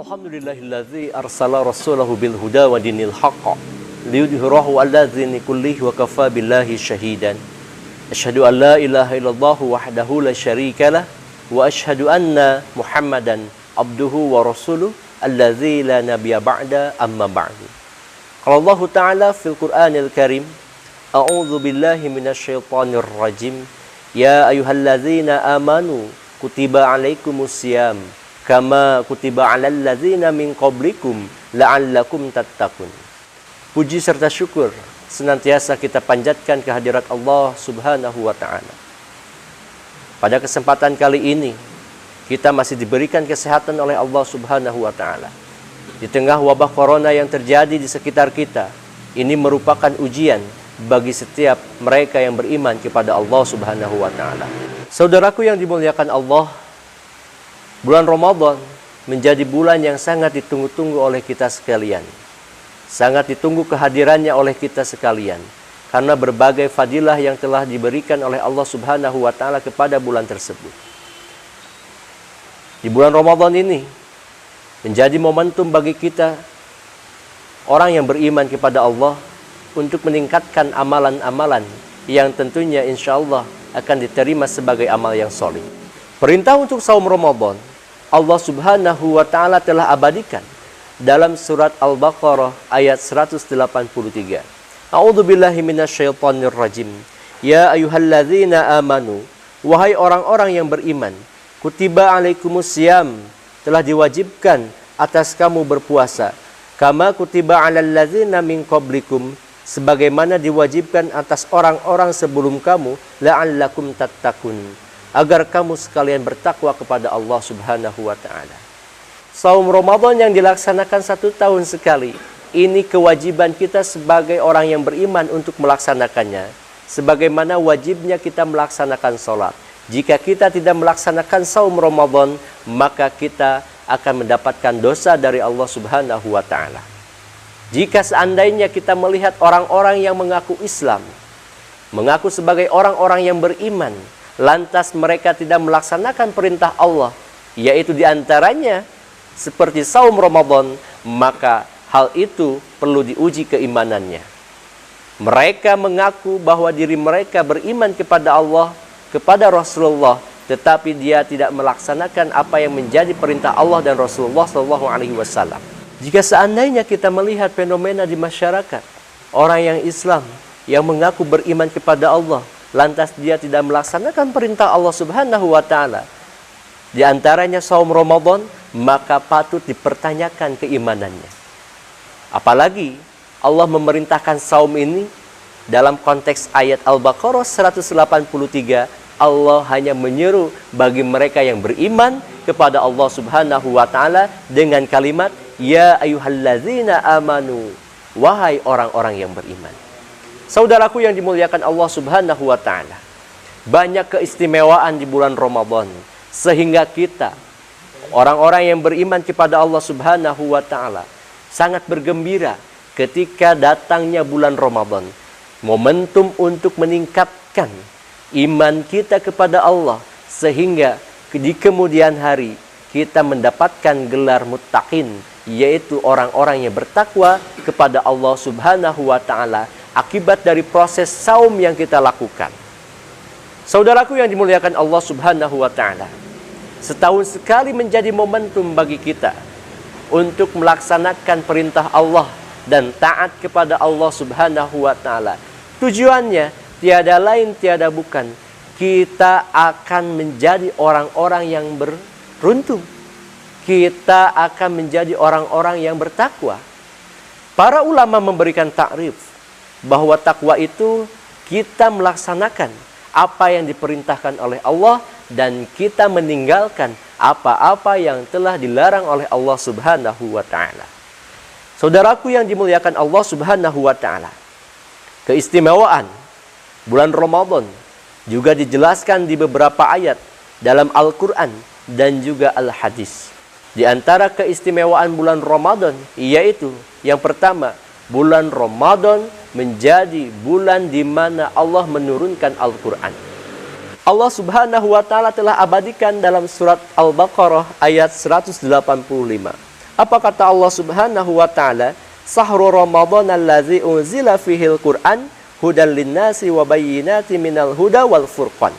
Alhamdulillahilladzi arsala rasulahu bil huda wa dinil haqq liyudhhirahu 'ala dini kullihi wa kafa billahi syahidan. Asyhadu an la ilaha illallah wahdahu la syarikalah wa asyhadu anna Muhammadan abduhu wa rasuluh alladzi la nabiyya ba'da amma ba'du. Qala Allah Ta'ala fil Qur'anil Karim, a'udzu billahi minasyaitonir rajim. Ya ayyuhalladzina amanu kutiba 'alaikumusiyam kama kutiba 'alal ladzina min qablikum la'allakum tattaqun. Puji serta syukur senantiasa kita panjatkan kehadirat Allah Subhanahu wa taala. Pada kesempatan kali ini kita masih diberikan kesehatan oleh Allah Subhanahu wa taala. Di tengah wabah corona yang terjadi di sekitar kita, ini merupakan ujian bagi setiap mereka yang beriman kepada Allah Subhanahu wa taala. Saudaraku yang dimuliakan Allah, bulan Ramadan menjadi bulan yang sangat ditunggu-tunggu oleh kita sekalian. Sangat ditunggu kehadirannya oleh kita sekalian. Karena berbagai fadilah yang telah diberikan oleh Allah Subhanahu wa taala kepada bulan tersebut. Di bulan Ramadan ini menjadi momentum bagi kita orang yang beriman kepada Allah untuk meningkatkan amalan-amalan yang tentunya insya Allah akan diterima sebagai amal yang soleh. Perintah untuk saum Ramadan Allah Subhanahu wa taala telah abadikan dalam surat Al-Baqarah ayat 183. A'udzubillahi minasyaitonir rajim. Ya ayyuhalladzina amanu, wahai orang-orang yang beriman, kutiba 'alaikumusiyam, telah diwajibkan atas kamu berpuasa, kama kutiba 'alal ladzina min qablikum, sebagaimana diwajibkan atas orang-orang sebelum kamu, la'allakum tattaqun, agar kamu sekalian bertakwa kepada Allah Subhanahu wa ta'ala. Saum Ramadan yang dilaksanakan 1 tahun sekali, ini kewajiban kita sebagai orang yang beriman untuk melaksanakannya. Sebagaimana wajibnya kita melaksanakan sholat. Jika kita tidak melaksanakan saum Ramadan, maka kita akan mendapatkan dosa dari Allah Subhanahu wa ta'ala. Jika seandainya kita melihat orang-orang yang mengaku Islam, mengaku sebagai orang-orang yang beriman, lantas mereka tidak melaksanakan perintah Allah, yaitu diantaranya seperti saum Ramadan, maka hal itu perlu diuji keimanannya. Mereka mengaku bahwa diri mereka beriman kepada Allah, kepada Rasulullah, tetapi dia tidak melaksanakan apa yang menjadi perintah Allah dan Rasulullah SAW. Jika seandainya kita melihat fenomena di masyarakat, orang yang Islam yang mengaku beriman kepada Allah, lantas dia tidak melaksanakan perintah Allah Subhanahu wa taala, di antaranya saum Ramadan, maka patut dipertanyakan keimanannya. Apalagi Allah memerintahkan saum ini dalam konteks ayat Al-Baqarah 183, Allah hanya menyeru bagi mereka yang beriman kepada Allah Subhanahu wa taala dengan kalimat ya ayyuhalladzina amanu, wahai orang-orang yang beriman. Saudaraku yang dimuliakan Allah Subhanahu wa taala, banyak keistimewaan di bulan Ramadan sehingga kita orang-orang yang beriman kepada Allah Subhanahu wa taala sangat bergembira ketika datangnya bulan Ramadan. Momentum untuk meningkatkan iman kita kepada Allah sehingga di kemudian hari kita mendapatkan gelar muttaqin, yaitu orang-orang yang bertakwa kepada Allah Subhanahu wa taala akibat dari proses saum yang kita lakukan. Saudaraku yang dimuliakan Allah Subhanahu wa taala, setahun sekali menjadi momentum bagi kita untuk melaksanakan perintah Allah dan taat kepada Allah Subhanahu wa taala. Tujuannya tiada lain tiada bukan, kita akan menjadi orang-orang yang beruntung. Kita akan menjadi orang-orang yang bertakwa. Para ulama memberikan takrif bahwa takwa itu kita melaksanakan apa yang diperintahkan oleh Allah dan kita meninggalkan apa-apa yang telah dilarang oleh Allah Subhanahu wa taala. Saudaraku yang dimuliakan Allah Subhanahu wa taala, keistimewaan bulan Ramadan juga dijelaskan di beberapa ayat dalam Al-Qur'an dan juga Al-Hadis. Di antara keistimewaan bulan Ramadan yaitu yang pertama, bulan Ramadan menjadi bulan di mana Allah menurunkan Al-Qur'an. Allah Subhanahu wa taala telah abadikan dalam surat Al-Baqarah ayat 185. Apa kata Allah Subhanahu wa taala? Sahru Ramadan allazi unzila fihil Qur'an hudal linnasi wa bayyinatin minal huda wal furqan.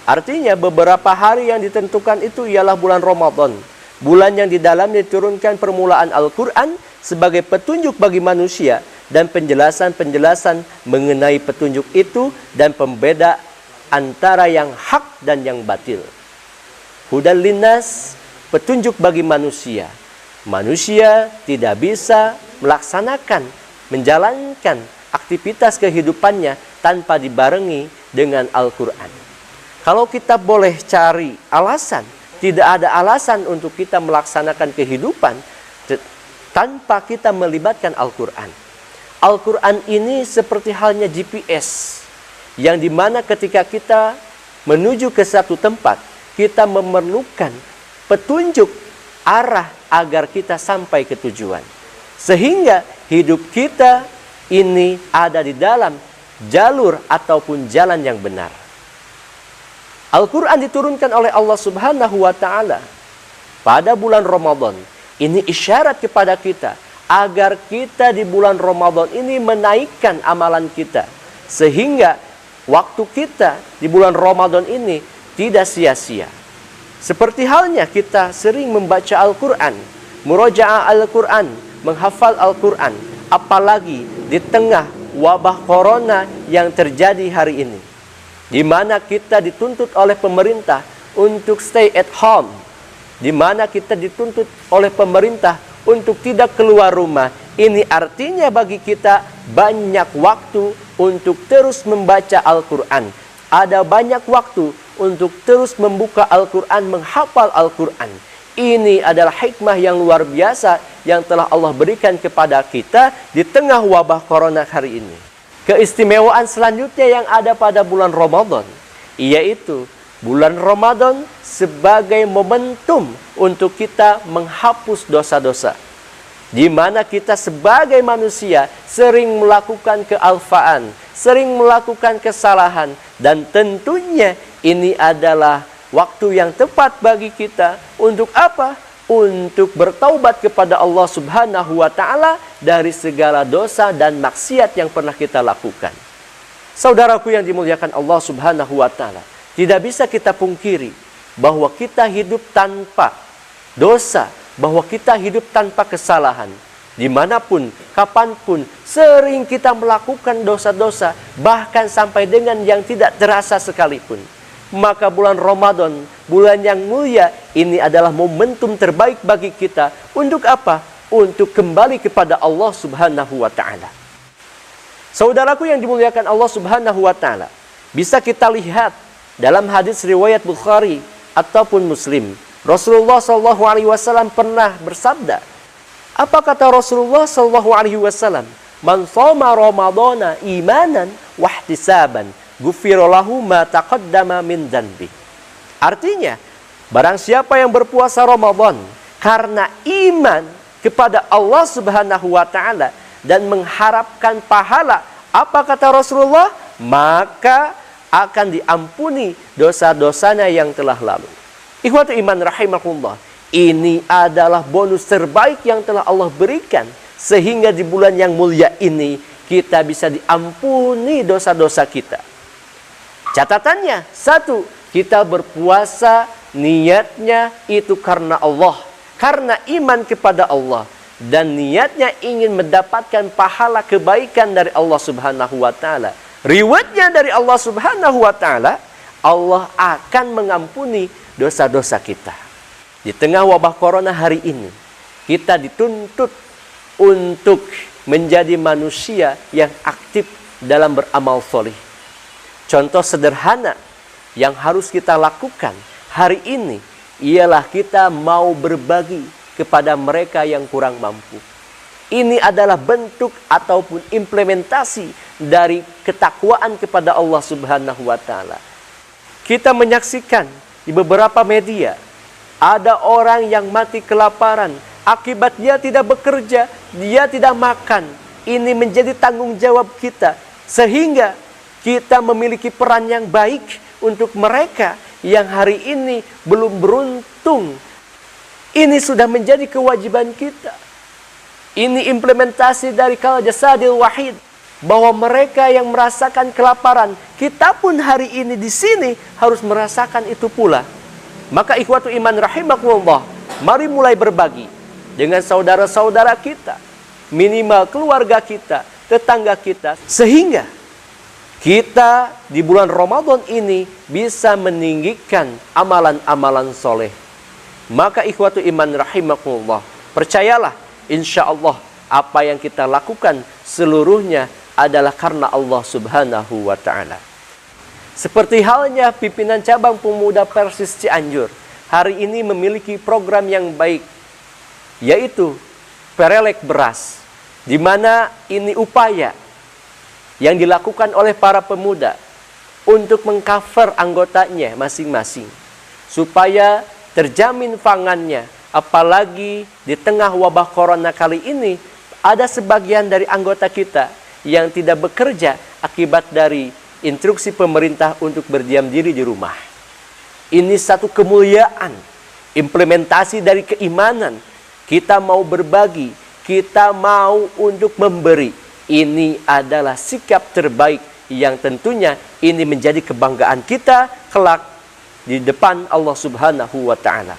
Artinya beberapa hari yang ditentukan itu ialah bulan Ramadan. Bulan yang di dalamnya diturunkan permulaan Al-Quran sebagai petunjuk bagi manusia dan penjelasan-penjelasan mengenai petunjuk itu dan pembeda antara yang hak dan yang batil. Hudal linnas, petunjuk bagi manusia. Manusia tidak bisa melaksanakan, menjalankan aktivitas kehidupannya tanpa dibarengi dengan Al-Quran. Kalau kita boleh cari alasan, tidak ada alasan untuk kita melaksanakan kehidupan tanpa kita melibatkan Al-Quran. Al-Quran ini seperti halnya GPS, yang dimana ketika kita menuju ke satu tempat, kita memerlukan petunjuk arah agar kita sampai ke tujuan. Sehingga hidup kita ini ada di dalam jalur ataupun jalan yang benar. Al-Quran diturunkan oleh Allah Subhanahu wa ta'ala pada bulan Ramadan. Ini isyarat kepada kita agar kita di bulan Ramadan ini menaikkan amalan kita. Sehingga waktu kita di bulan Ramadan ini tidak sia-sia. Seperti halnya kita sering membaca Al-Quran, murajaah Al-Quran, menghafal Al-Quran. Apalagi di tengah wabah corona yang terjadi hari ini, di mana kita dituntut oleh pemerintah untuk stay at home, di mana kita dituntut oleh pemerintah untuk tidak keluar rumah. Ini artinya bagi kita banyak waktu untuk terus membaca Al-Quran. Ada banyak waktu untuk terus membuka Al-Quran, menghafal Al-Quran. Ini adalah hikmah yang luar biasa yang telah Allah berikan kepada kita di tengah wabah corona hari ini. Keistimewaan selanjutnya yang ada pada bulan Ramadan, yaitu bulan Ramadan sebagai momentum untuk kita menghapus dosa-dosa. Di mana kita sebagai manusia sering melakukan kealfaan, sering melakukan kesalahan, dan tentunya ini adalah waktu yang tepat bagi kita untuk apa? Untuk bertaubat kepada Allah Subhanahu wa ta'ala dari segala dosa dan maksiat yang pernah kita lakukan. Saudaraku yang dimuliakan Allah Subhanahu wa ta'ala, tidak bisa kita pungkiri bahwa kita hidup tanpa dosa, bahwa kita hidup tanpa kesalahan. Dimanapun, kapanpun, sering kita melakukan dosa-dosa, bahkan sampai dengan yang tidak terasa sekalipun. Maka bulan Ramadan, bulan yang mulia, ini adalah momentum terbaik bagi kita. Untuk apa? Untuk kembali kepada Allah Subhanahu wa ta'ala. Saudaraku yang dimuliakan Allah Subhanahu wa ta'ala, bisa kita lihat dalam hadis riwayat Bukhari ataupun Muslim, Rasulullah SAW pernah bersabda. Apa kata Rasulullah SAW? Man shoma Ramadana imanan wahtisaban ghufira lahu ma taqaddama min dzanbi. Artinya, barang siapa yang berpuasa Ramadan karena iman kepada Allah Subhanahu wa ta'ala dan mengharapkan pahala, apa kata Rasulullah? Maka akan diampuni dosa-dosanya yang telah lalu. Ikhwatu iman rahimakumullah, ini adalah bonus terbaik yang telah Allah berikan, sehingga di bulan yang mulia ini kita bisa diampuni dosa-dosa kita. Catatannya, satu, kita berpuasa niatnya itu karena Allah, karena iman kepada Allah, dan niatnya ingin mendapatkan pahala kebaikan dari Allah Subhanahu wa ta'ala. Rewardnya dari Allah Subhanahu wa ta'ala, Allah akan mengampuni dosa-dosa kita. Di tengah wabah corona hari ini, kita dituntut untuk menjadi manusia yang aktif dalam beramal soleh. Contoh sederhana yang harus kita lakukan hari ini ialah kita mau berbagi kepada mereka yang kurang mampu. Ini adalah bentuk ataupun implementasi dari ketakwaan kepada Allah Subhanahu wa ta'ala. Kita menyaksikan di beberapa media ada orang yang mati kelaparan akibat dia tidak bekerja, dia tidak makan. Ini menjadi tanggung jawab kita, sehingga kita memiliki peran yang baik untuk mereka yang hari ini belum beruntung. Ini sudah menjadi kewajiban kita. Ini implementasi dari kal jasadil wahid, bahwa mereka yang merasakan kelaparan, kita pun hari ini di sini harus merasakan itu pula. Maka ikhwatu iman rahimakumullah, mari mulai berbagi dengan saudara-saudara kita, minimal keluarga kita, tetangga kita, sehingga kita di bulan Ramadan ini bisa meninggikan amalan-amalan soleh. Maka ikhwatu iman rahimakumullah, percayalah, insya Allah apa yang kita lakukan seluruhnya adalah karena Allah subhanahu wa ta'ala. Seperti halnya pimpinan cabang pemuda Persis Cianjur hari ini memiliki program yang baik, yaitu perelek beras, di mana ini upaya yang dilakukan oleh para pemuda untuk mengcover anggotanya masing-masing supaya terjamin pangannya. Apalagi di tengah wabah corona kali ini, ada sebagian dari anggota kita yang tidak bekerja akibat dari instruksi pemerintah untuk berdiam diri di rumah. Ini satu kemuliaan, implementasi dari keimanan. Kita mau berbagi, kita mau untuk memberi. Ini adalah sikap terbaik yang tentunya ini menjadi kebanggaan kita kelak di depan Allah subhanahu wa ta'ala.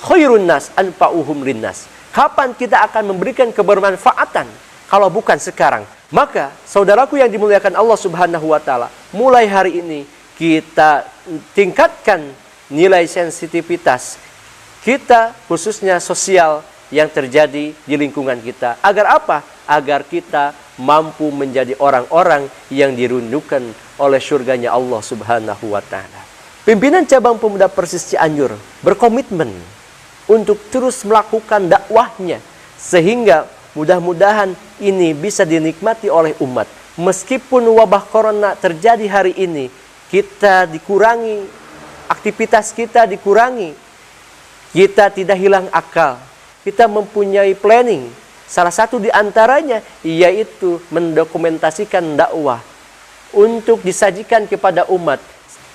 Khairun nas anfa'uhum linnas. Kapan kita akan memberikan kebermanfaatan kalau bukan sekarang? Maka saudaraku yang dimuliakan Allah subhanahu wa ta'ala, mulai hari ini kita tingkatkan nilai sensitivitas kita, khususnya sosial yang terjadi di lingkungan kita. Agar apa? Agar kita mampu menjadi orang-orang yang dirundukkan oleh surganya Allah subhanahu wa ta'ala. Pimpinan cabang pemuda Persis Cianjur berkomitmen untuk terus melakukan dakwahnya, sehingga mudah-mudahan ini bisa dinikmati oleh umat. Meskipun wabah corona terjadi hari ini, kita dikurangi, aktivitas kita dikurangi, kita tidak hilang akal. Kita mempunyai planning. Salah satu di antaranya yaitu mendokumentasikan dakwah untuk disajikan kepada umat.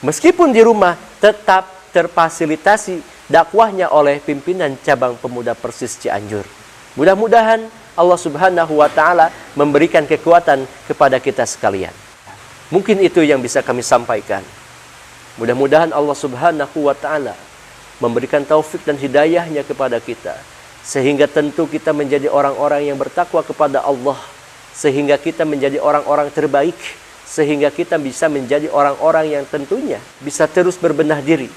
Meskipun di rumah tetap terfasilitasi dakwahnya oleh pimpinan cabang pemuda Persis Cianjur. Mudah-mudahan Allah subhanahu wa ta'ala memberikan kekuatan kepada kita sekalian. Mungkin itu yang bisa kami sampaikan. Mudah-mudahan Allah subhanahu wa ta'ala memberikan taufik dan hidayahnya kepada kita, sehingga tentu kita menjadi orang-orang yang bertakwa kepada Allah, sehingga kita menjadi orang-orang terbaik, sehingga kita bisa menjadi orang-orang yang tentunya bisa terus berbenah diri,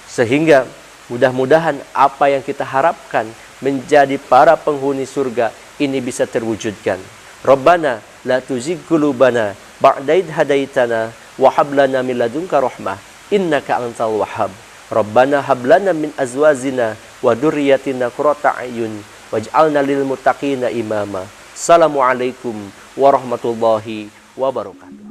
sehingga mudah-mudahan apa yang kita harapkan menjadi para penghuni surga ini bisa terwujudkan. Rabbana la tuzigh qulubana ba'da idh hadaitana wa hab lana min ladunka rahmah innaka antal wahhab. Rabbana hab lana min azwajina wa dzurriyyatina qurrata a'yun waj'alna lil muttaqina imama. Assalamualaikum warahmatullahi wabarakatuh.